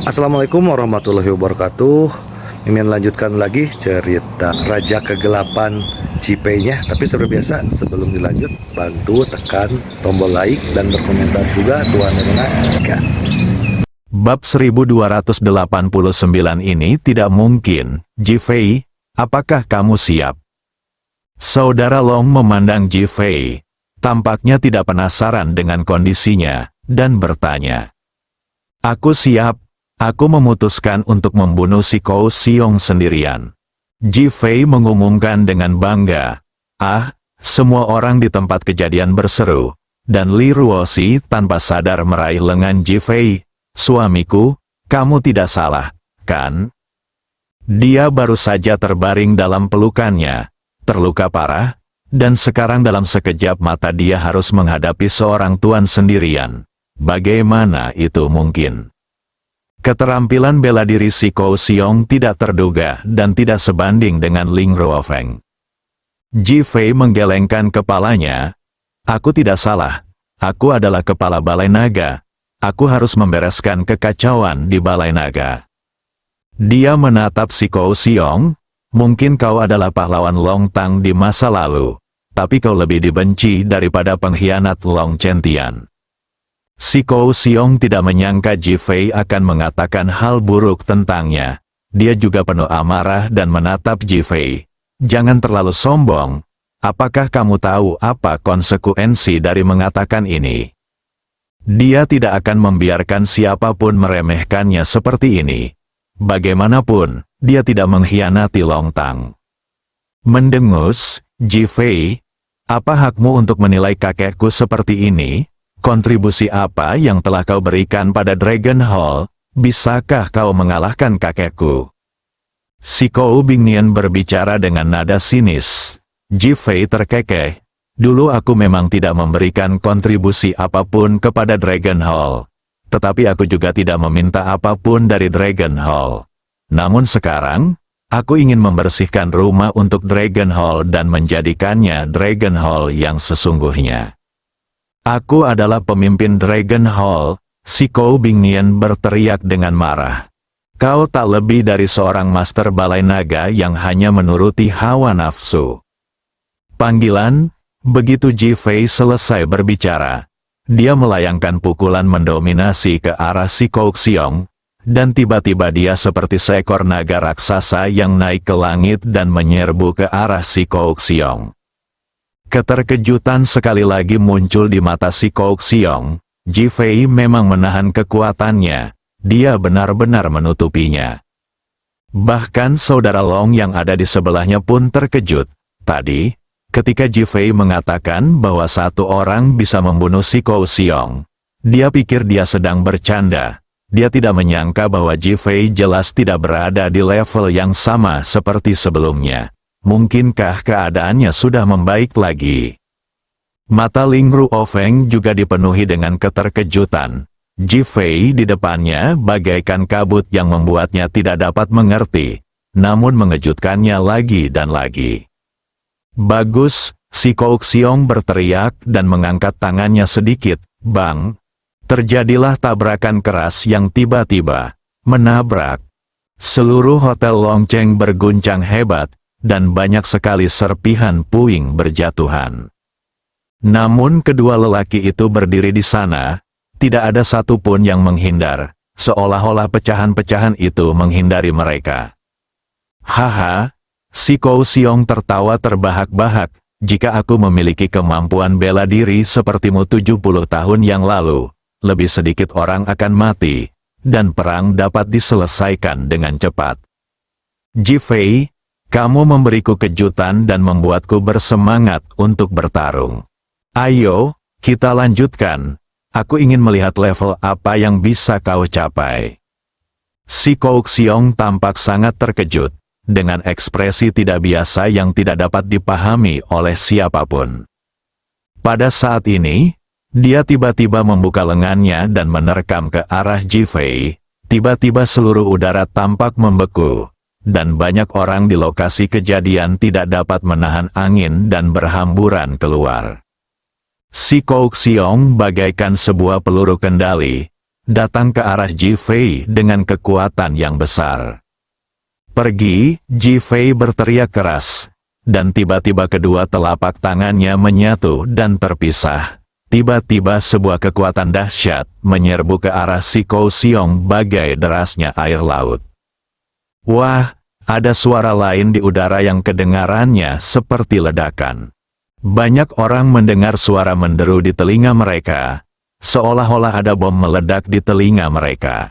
Assalamualaikum warahmatullahi wabarakatuh. Mimin lanjutkan lagi cerita Raja Kegelapan Cipenya. Tapi seperti biasa, sebelum dilanjut, bantu tekan tombol like dan berkomentar juga Tuan Rena gas. Bab 1289 ini tidak mungkin. Ji Fei, apakah kamu siap? Saudara Long memandang Ji Fei. Tampaknya tidak penasaran dengan kondisinya, dan bertanya. Aku siap. Aku memutuskan untuk membunuh si Kou Xiong sendirian. Ji Fei mengumumkan dengan bangga. Ah, semua orang di tempat kejadian berseru. Dan Li Ruoxi tanpa sadar meraih lengan Ji Fei. Suamiku, kamu tidak salah, kan? Dia baru saja terbaring dalam pelukannya, terluka parah, dan sekarang dalam sekejap mata dia harus menghadapi seorang tuan sendirian. Bagaimana itu mungkin? Keterampilan bela diri si Kou Xiong tidak terduga dan tidak sebanding dengan Ling Ruofeng. Ji Fei menggelengkan kepalanya. Aku tidak salah. Aku adalah kepala Balai Naga. Aku harus membereskan kekacauan di Balai Naga. Dia menatap si Kou Xiong. Mungkin kau adalah pahlawan Long Tang di masa lalu, tapi kau lebih dibenci daripada pengkhianat Long Chentian. Si Kou Xiong tidak menyangka Ji Fei akan mengatakan hal buruk tentangnya. Dia juga penuh amarah dan menatap Ji Fei. Jangan terlalu sombong. Apakah kamu tahu apa konsekuensi dari mengatakan ini? Dia tidak akan membiarkan siapapun meremehkannya seperti ini. Bagaimanapun, dia tidak mengkhianati Long Tang. Mendengus, Ji Fei, apa hakmu untuk menilai kakekku seperti ini? Kontribusi apa yang telah kau berikan pada Dragon Hall? Bisakah kau mengalahkan kakekku? Si Kou Bingnian berbicara dengan nada sinis. Ji Fei terkekeh. Dulu aku memang tidak memberikan kontribusi apapun kepada Dragon Hall. Tetapi aku juga tidak meminta apapun dari Dragon Hall. Namun sekarang, aku ingin membersihkan rumah untuk Dragon Hall dan menjadikannya Dragon Hall yang sesungguhnya. Aku adalah pemimpin Dragon Hall, si Kou Bingnian berteriak dengan marah. Kau tak lebih dari seorang master Balai Naga yang hanya menuruti hawa nafsu. Panggilan, begitu Ji Fei selesai berbicara. Dia melayangkan pukulan mendominasi ke arah si Kou Xiong, dan tiba-tiba dia seperti seekor naga raksasa yang naik ke langit dan menyerbu ke arah si Kou Xiong. Keterkejutan sekali lagi muncul di mata si Kou Xiong. Ji Fei memang menahan kekuatannya. Dia benar-benar menutupinya. Bahkan saudara Long yang ada di sebelahnya pun terkejut. Tadi, ketika Ji Fei mengatakan bahwa satu orang bisa membunuh si Kou Xiong, dia pikir dia sedang bercanda. Dia tidak menyangka bahwa Ji Fei jelas tidak berada di level yang sama seperti sebelumnya. Mungkinkah keadaannya sudah membaik lagi? Mata Ling Ruofeng juga dipenuhi dengan keterkejutan. Ji Fei di depannya bagaikan kabut yang membuatnya tidak dapat mengerti, namun mengejutkannya lagi dan lagi. Bagus, si Kou Xiong berteriak dan mengangkat tangannya sedikit. Bang! Terjadilah tabrakan keras yang tiba-tiba menabrak. Seluruh hotel Longcheng berguncang hebat, dan banyak sekali serpihan puing berjatuhan. Namun kedua lelaki itu berdiri di sana, tidak ada satupun yang menghindar, seolah-olah pecahan-pecahan itu menghindari mereka. Haha, si Kou Xiong tertawa terbahak-bahak, jika aku memiliki kemampuan bela diri sepertimu 70 tahun yang lalu, lebih sedikit orang akan mati, dan perang dapat diselesaikan dengan cepat. Ji Fei, kamu memberiku kejutan dan membuatku bersemangat untuk bertarung. Ayo, kita lanjutkan. Aku ingin melihat level apa yang bisa kau capai. Si Kou Xiong tampak sangat terkejut, dengan ekspresi tidak biasa yang tidak dapat dipahami oleh siapapun. Pada saat ini, dia tiba-tiba membuka lengannya dan menerkam ke arah Ji Fei. Tiba-tiba seluruh udara tampak membeku. Dan banyak orang di lokasi kejadian tidak dapat menahan angin dan berhamburan keluar. Si Kou Xiong bagaikan sebuah peluru kendali. datang ke arah Ji Fei dengan kekuatan yang besar. "Pergi!" Ji Fei berteriak keras. Dan tiba-tiba kedua telapak tangannya menyatu dan terpisah. Tiba-tiba sebuah kekuatan dahsyat menyerbu ke arah si Kou Xiong bagai derasnya air laut. Wah, ada suara lain di udara yang kedengarannya seperti ledakan. Banyak orang mendengar suara menderu di telinga mereka, seolah-olah ada bom meledak di telinga mereka.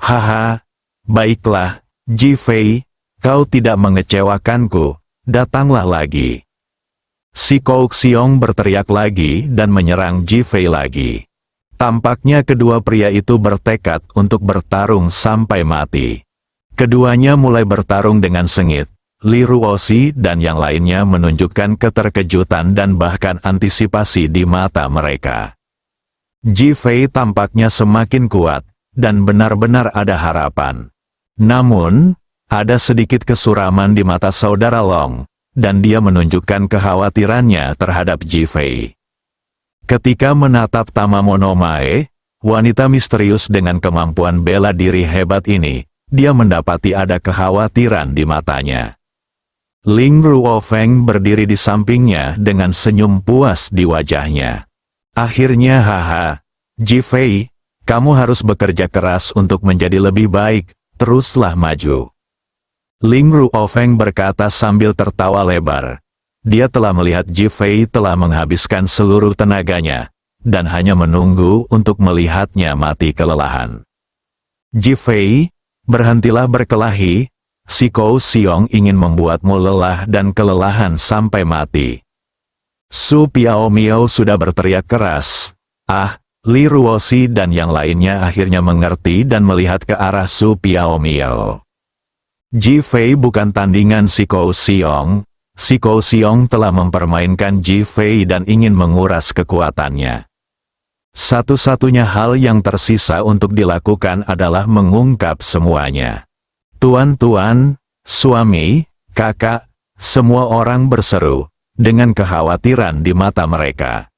"Haha, baiklah, Ji Fei, kau tidak mengecewakanku, datanglah lagi." Si Kou Xiong berteriak lagi dan menyerang Ji Fei lagi. Tampaknya kedua pria itu bertekad untuk bertarung sampai mati. Keduanya mulai bertarung dengan sengit. Li Ruoxi dan yang lainnya menunjukkan keterkejutan dan bahkan antisipasi di mata mereka. Ji Fei tampaknya semakin kuat, dan benar-benar ada harapan. Namun, ada sedikit kesuraman di mata saudara Long, dan dia menunjukkan kekhawatirannya terhadap Ji Fei. Ketika menatap Tamamono Mae, wanita misterius dengan kemampuan bela diri hebat ini, dia mendapati ada kekhawatiran di matanya. Ling Ruofeng berdiri di sampingnya dengan senyum puas di wajahnya. Akhirnya, haha, Ji Fei, kamu harus bekerja keras untuk menjadi lebih baik, teruslah maju. Ling Ruofeng berkata sambil tertawa lebar. Dia telah melihat Ji Fei telah menghabiskan seluruh tenaganya, dan hanya menunggu untuk melihatnya mati kelelahan. Ji Fei, berhentilah berkelahi, si Kou Xiong ingin membuatmu lelah dan kelelahan sampai mati. Su Piao Miao sudah berteriak keras. Li Ruoxi dan yang lainnya akhirnya mengerti dan melihat ke arah Su Piao Miao. Ji Fei bukan tandingan si Kou Xiong. Si Kou Xiong telah mempermainkan Ji Fei dan ingin menguras kekuatannya. Satu-satunya hal yang tersisa untuk dilakukan adalah mengungkap semuanya. Tuan-tuan, suami, kakak, semua orang berseru, dengan kekhawatiran di mata mereka.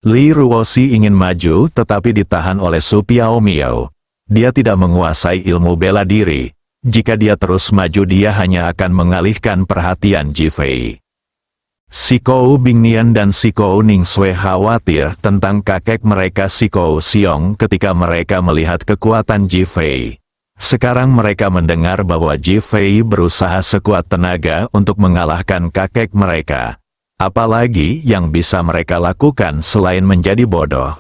Li Ruoxi ingin maju tetapi ditahan oleh Su Piao Miao. Dia tidak menguasai ilmu bela diri. Jika dia terus maju dia hanya akan mengalihkan perhatian Ji Fei. Si Kou Bingnian dan si Kou Ningsue khawatir tentang kakek mereka si Kou Xiong ketika mereka melihat kekuatan Ji Fei. Sekarang mereka mendengar bahwa Ji Fei berusaha sekuat tenaga untuk mengalahkan kakek mereka. Apalagi yang bisa mereka lakukan selain menjadi bodoh.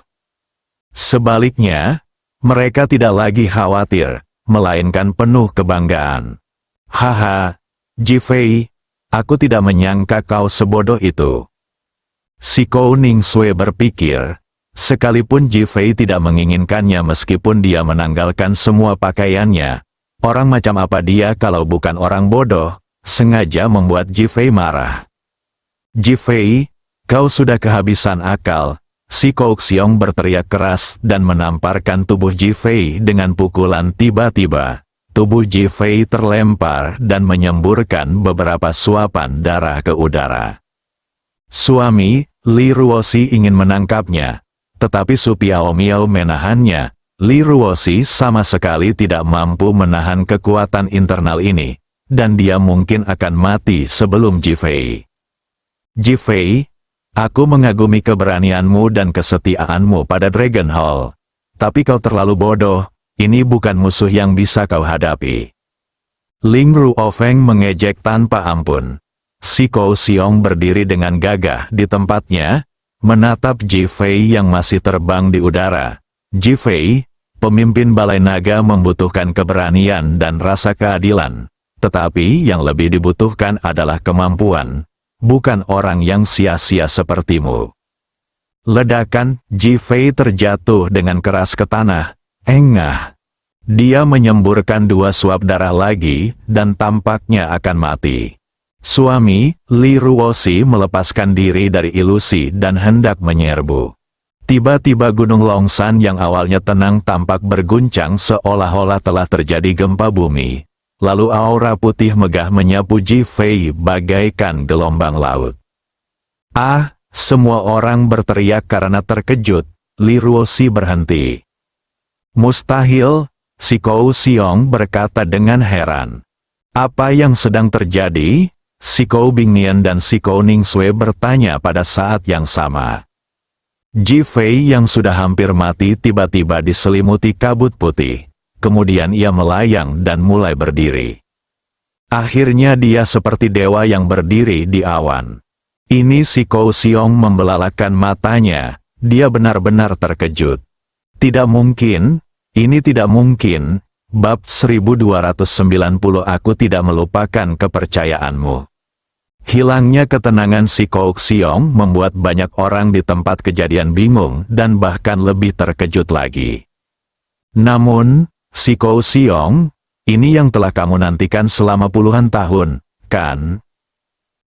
Sebaliknya, mereka tidak lagi khawatir, melainkan penuh kebanggaan. Haha, Ji Fei, aku tidak menyangka kau sebodoh itu. Si Kou Ningsue berpikir, sekalipun Ji Fei tidak menginginkannya meskipun dia menanggalkan semua pakaiannya, orang macam apa dia kalau bukan orang bodoh, sengaja membuat Ji Fei marah. Ji Fei, kau sudah kehabisan akal. Si Kou Xiong berteriak keras dan menamparkan tubuh Ji Fei dengan pukulan tiba-tiba. Tubuh Ji Fei terlempar dan menyemburkan beberapa suapan darah ke udara. Suami, Li Ruoxi ingin menangkapnya, tetapi Su Piao Miao menahannya. Li Ruoxi sama sekali tidak mampu menahan kekuatan internal ini, dan dia mungkin akan mati sebelum Ji Fei. Ji Fei, aku mengagumi keberanianmu dan kesetiaanmu pada Dragon Hall. Tapi kau terlalu bodoh, ini bukan musuh yang bisa kau hadapi. Ling Ruofeng mengejek tanpa ampun. Si Kou Xiong berdiri dengan gagah di tempatnya, menatap Ji Fei yang masih terbang di udara. Ji Fei, pemimpin Balai Naga membutuhkan keberanian dan rasa keadilan. Tetapi yang lebih dibutuhkan adalah kemampuan. Bukan orang yang sia-sia sepertimu. Ledakan, Ji Fei terjatuh dengan keras ke tanah. Engah. Dia menyemburkan 2 suap darah lagi, dan tampaknya akan mati. Suami, Li Ruoxi melepaskan diri dari ilusi dan hendak menyerbu. Tiba-tiba Gunung Longshan yang awalnya tenang tampak berguncang seolah-olah telah terjadi gempa bumi. Lalu aura putih megah menyapu Ji Fei bagaikan gelombang laut. Semua orang berteriak karena terkejut. Li Ruoxi berhenti. Mustahil, si Kou Xiong berkata dengan heran. Apa yang sedang terjadi? Si Kou Bingnian dan si Kou Ningsue bertanya pada saat yang sama. Ji Fei yang sudah hampir mati tiba-tiba diselimuti kabut putih. Kemudian ia melayang dan mulai berdiri. Akhirnya dia seperti dewa yang berdiri di awan. Ini si Kou Xiong membelalakan matanya, dia benar-benar terkejut. Tidak mungkin, ini tidak mungkin, bab 1290 aku tidak melupakan kepercayaanmu. Hilangnya ketenangan si Kou Xiong membuat banyak orang di tempat kejadian bingung dan bahkan lebih terkejut lagi. Namun, si Kou Xiong, ini yang telah kamu nantikan selama puluhan tahun, kan?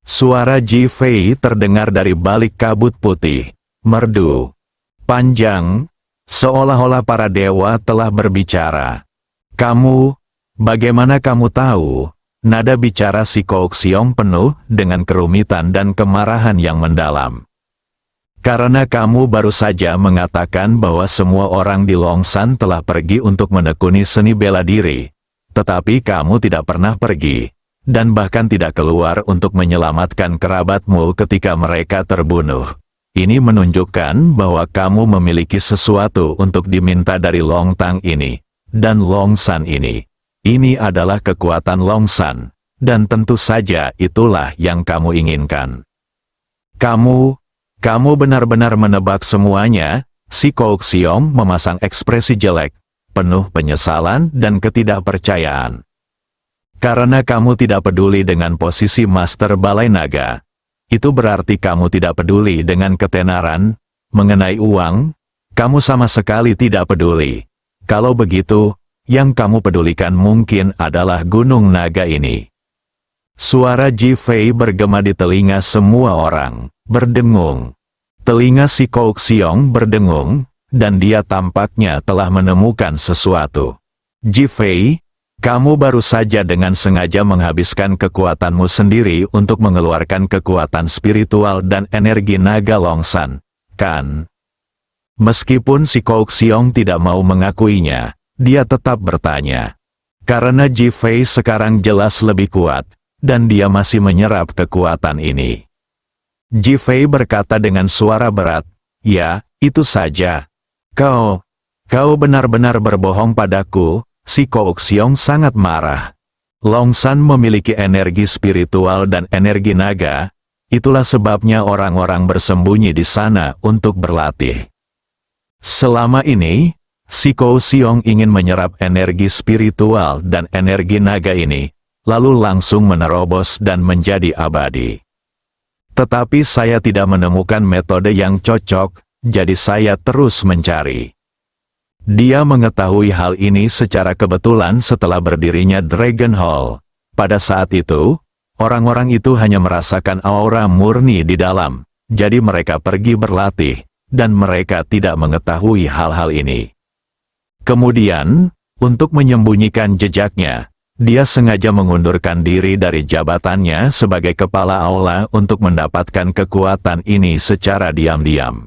Suara Ji Fei terdengar dari balik kabut putih, merdu, panjang, seolah-olah para dewa telah berbicara. Kamu, bagaimana kamu tahu? Nada bicara si Kou Xiong penuh dengan kerumitan dan kemarahan yang mendalam. Karena kamu baru saja mengatakan bahwa semua orang di Longshan telah pergi untuk menekuni seni bela diri, tetapi kamu tidak pernah pergi, dan bahkan tidak keluar untuk menyelamatkan kerabatmu ketika mereka terbunuh. Ini menunjukkan bahwa kamu memiliki sesuatu untuk diminta dari Longtang ini, dan Longshan ini. Ini adalah kekuatan Longshan, dan tentu saja itulah yang kamu inginkan. Kamu benar-benar menebak semuanya. Si Kou Xiong memasang ekspresi jelek, penuh penyesalan dan ketidakpercayaan. Karena kamu tidak peduli dengan posisi Master Balai Naga, itu berarti kamu tidak peduli dengan ketenaran, mengenai uang, kamu sama sekali tidak peduli. Kalau begitu, yang kamu pedulikan mungkin adalah Gunung Naga ini. Suara Ji Fei bergema di telinga semua orang, berdengung. Telinga si Kou Xiong berdengung, dan dia tampaknya telah menemukan sesuatu. Ji Fei, kamu baru saja dengan sengaja menghabiskan kekuatanmu sendiri untuk mengeluarkan kekuatan spiritual dan energi naga Longshan, kan? Meskipun si Kou Xiong tidak mau mengakuinya, dia tetap bertanya. Karena Ji Fei sekarang jelas lebih kuat, dan dia masih menyerap kekuatan ini. Ji Fei berkata dengan suara berat, "Ya, itu saja. Kau benar-benar berbohong padaku." Si Kou Xiong sangat marah. Longshan memiliki energi spiritual dan energi naga, itulah sebabnya orang-orang bersembunyi di sana untuk berlatih. Selama ini, si Kou Xiong ingin menyerap energi spiritual dan energi naga ini, lalu langsung menerobos dan menjadi abadi. Tetapi saya tidak menemukan metode yang cocok, jadi saya terus mencari. Dia mengetahui hal ini secara kebetulan setelah berdirinya Dragon Hall. Pada saat itu, orang-orang itu hanya merasakan aura murni di dalam, jadi mereka pergi berlatih, dan mereka tidak mengetahui hal-hal ini. Kemudian, untuk menyembunyikan jejaknya, dia sengaja mengundurkan diri dari jabatannya sebagai kepala aula untuk mendapatkan kekuatan ini secara diam-diam.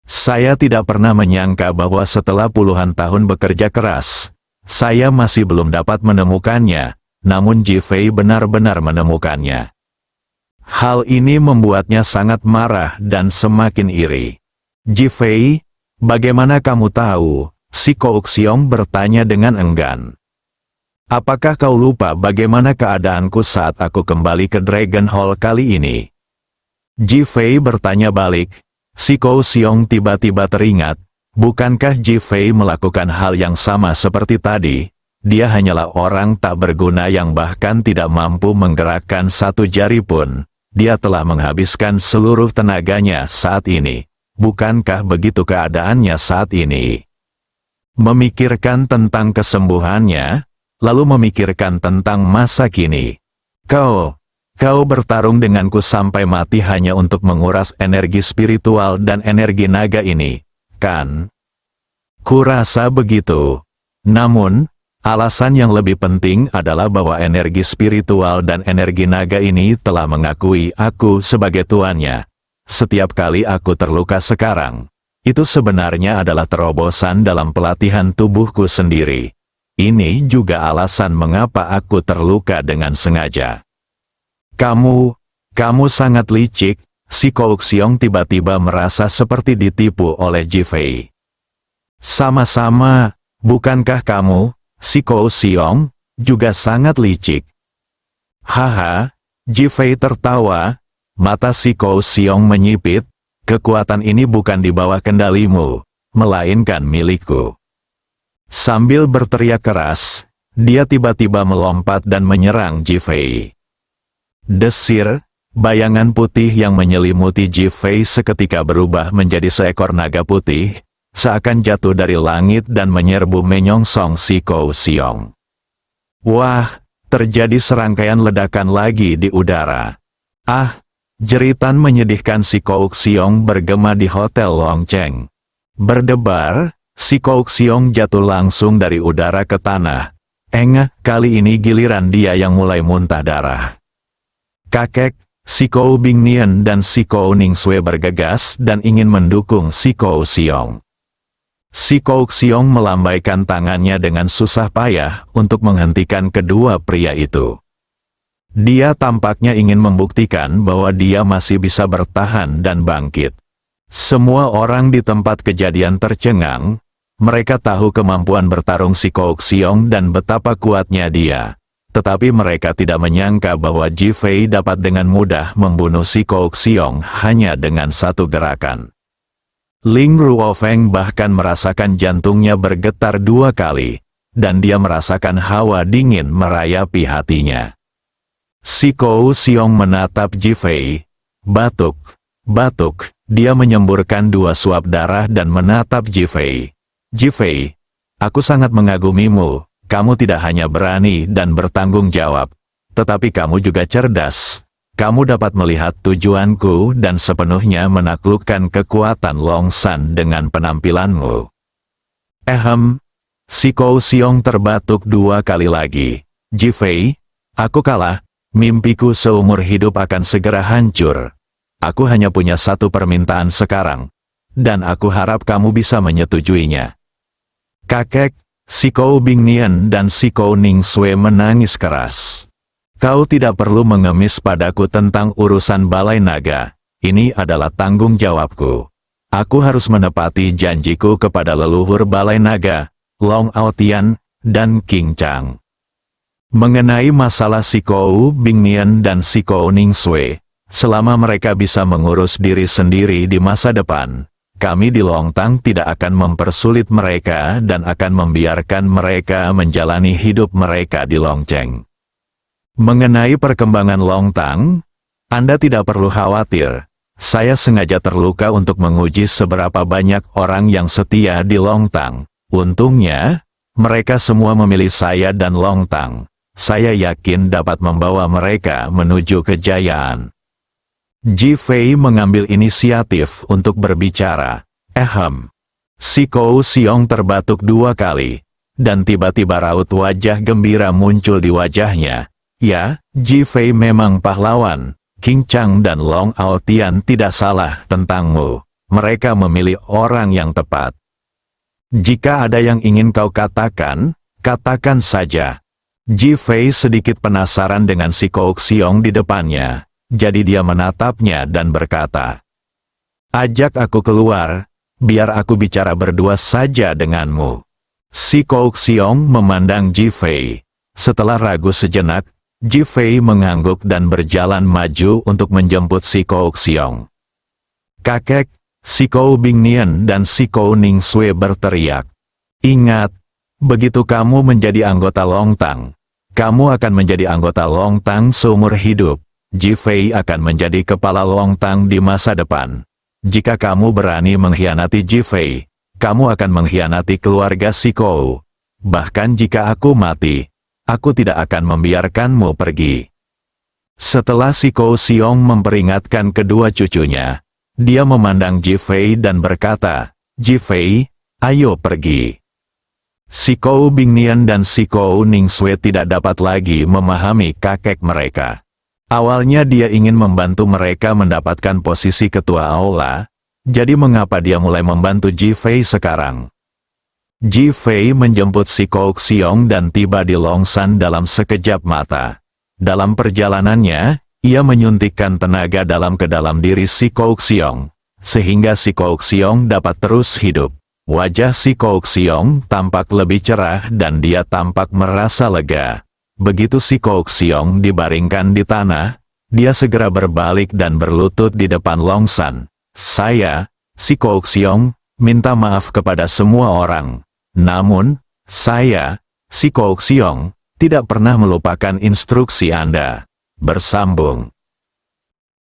Saya tidak pernah menyangka bahwa setelah puluhan tahun bekerja keras, saya masih belum dapat menemukannya, namun Ji Fei benar-benar menemukannya. Hal ini membuatnya sangat marah dan semakin iri. Ji Fei, bagaimana kamu tahu? Si Kou Xiong bertanya dengan enggan. Apakah kau lupa bagaimana keadaanku saat aku kembali ke Dragon Hall kali ini? Ji Fei bertanya balik. Si Kou Xiong tiba-tiba teringat, bukankah Ji Fei melakukan hal yang sama seperti tadi? Dia hanyalah orang tak berguna yang bahkan tidak mampu menggerakkan satu jari pun. Dia telah menghabiskan seluruh tenaganya saat ini. Bukankah begitu keadaannya saat ini? Memikirkan tentang kesembuhannya, lalu memikirkan tentang masa kini. Kau bertarung denganku sampai mati hanya untuk menguras energi spiritual dan energi naga ini, kan? Kurasa begitu. Namun, alasan yang lebih penting adalah bahwa energi spiritual dan energi naga ini telah mengakui aku sebagai tuannya. Setiap kali aku terluka sekarang, Itu sebenarnya adalah terobosan dalam pelatihan tubuhku sendiri. Ini juga alasan mengapa aku terluka dengan sengaja. Kamu sangat licik, si Kouxiong tiba-tiba merasa seperti ditipu oleh Jifei. Sama-sama, bukankah kamu, si Kouxiong, juga sangat licik? Haha, Jifei tertawa, mata si Kouxiong menyipit, kekuatan ini bukan di bawah kendalimu, melainkan milikku. Sambil berteriak keras, dia tiba-tiba melompat dan menyerang Jifei. Desir, bayangan putih yang menyelimuti Jifei seketika berubah menjadi seekor naga putih, seakan jatuh dari langit dan menyerbu menyongsong si Kouxiong. Wah, terjadi serangkaian ledakan lagi di udara. Ah, jeritan menyedihkan si Kouxiong bergema di Hotel Longcheng. Berdebar, si Kouxiong jatuh langsung dari udara ke tanah. Kali ini giliran dia yang mulai muntah darah. Kakek, si Kou Bingnian dan si Kou Ningsue bergegas dan ingin mendukung si Kouxiong. Si Kouxiong melambaikan tangannya dengan susah payah untuk menghentikan kedua pria itu. Dia tampaknya ingin membuktikan bahwa dia masih bisa bertahan dan bangkit. Semua orang di tempat kejadian tercengang. Mereka tahu kemampuan bertarung si Kouxiong dan betapa kuatnya dia. Tetapi mereka tidak menyangka bahwa Jifei dapat dengan mudah membunuh si Kouxiong hanya dengan satu gerakan. Ling Ruofeng bahkan merasakan jantungnya bergetar 2 kali, dan dia merasakan hawa dingin merayapi hatinya. Si Kouxiong menatap Jifei. Batuk, dia menyemburkan 2 suap darah dan menatap Jifei. Jifei, aku sangat mengagumimu, kamu tidak hanya berani dan bertanggung jawab, tetapi kamu juga cerdas. Kamu dapat melihat tujuanku dan sepenuhnya menaklukkan kekuatan Longsan dengan penampilanmu. Si Kouxiong terbatuk 2 kali lagi. Jifei, aku kalah, mimpiku seumur hidup akan segera hancur. Aku hanya punya satu permintaan sekarang, dan aku harap kamu bisa menyetujuinya. Kakek, si Kou Bingnian dan si Kou Ningsue menangis keras. Kau tidak perlu mengemis padaku tentang urusan Balai Naga, ini adalah tanggung jawabku. Aku harus menepati janjiku kepada leluhur Balai Naga, Long Aotian, dan King Chang. Mengenai masalah si Kou Bingnian dan si Kou Ningsue, selama mereka bisa mengurus diri sendiri di masa depan, kami di Longtang tidak akan mempersulit mereka dan akan membiarkan mereka menjalani hidup mereka di Longcheng. Mengenai perkembangan Longtang, Anda tidak perlu khawatir. Saya sengaja terluka untuk menguji seberapa banyak orang yang setia di Longtang. Untungnya, mereka semua memilih saya dan Longtang. Saya yakin dapat membawa mereka menuju kejayaan. Jifei mengambil inisiatif untuk berbicara. Si Kouxiong terbatuk 2 kali, dan tiba-tiba raut wajah gembira muncul di wajahnya. Ya, Jifei memang pahlawan. King Chang dan Long Aotian tidak salah tentangmu. Mereka memilih orang yang tepat. Jika ada yang ingin kau katakan, katakan saja. Jifei sedikit penasaran dengan si Kouxiong di depannya. Jadi dia menatapnya dan berkata, "Ajak aku keluar, biar aku bicara berdua saja denganmu." Si Kouxiong memandang Jifei. Setelah ragu sejenak, Jifei mengangguk dan berjalan maju untuk menjemput si Kouxiong. Kakek, si Kou Bingnian dan si Kou Ningsue berteriak. Ingat, begitu kamu menjadi anggota Longtang, kamu akan menjadi anggota Longtang seumur hidup. Jifei akan menjadi kepala Longtang di masa depan. Jika kamu berani mengkhianati Jifei, kamu akan mengkhianati keluarga si Kou. Bahkan jika aku mati, aku tidak akan membiarkanmu pergi. Setelah si Kouxiong memperingatkan kedua cucunya, dia memandang Jifei dan berkata, "Jifei, ayo pergi." Si Kou Bingnian dan si Kou Ningsue tidak dapat lagi memahami kakek mereka. Awalnya dia ingin membantu mereka mendapatkan posisi ketua aula, Jadi mengapa dia mulai membantu Ji Fei sekarang? Ji Fei menjemput si Kouok Siong dan tiba di Longsan dalam sekejap mata. Dalam perjalanannya, ia menyuntikkan tenaga dalam ke dalam diri si Kouok Siong, sehingga si Kouok Siong dapat terus hidup. Wajah si Kouok Siong tampak lebih cerah dan dia tampak merasa lega. Begitu si Kouok Siong dibaringkan di tanah, dia segera berbalik dan berlutut di depan Longsan. Saya, si Kouok Siong, minta maaf kepada semua orang. Namun, saya, si Kouok Siong, tidak pernah melupakan instruksi Anda. Bersambung.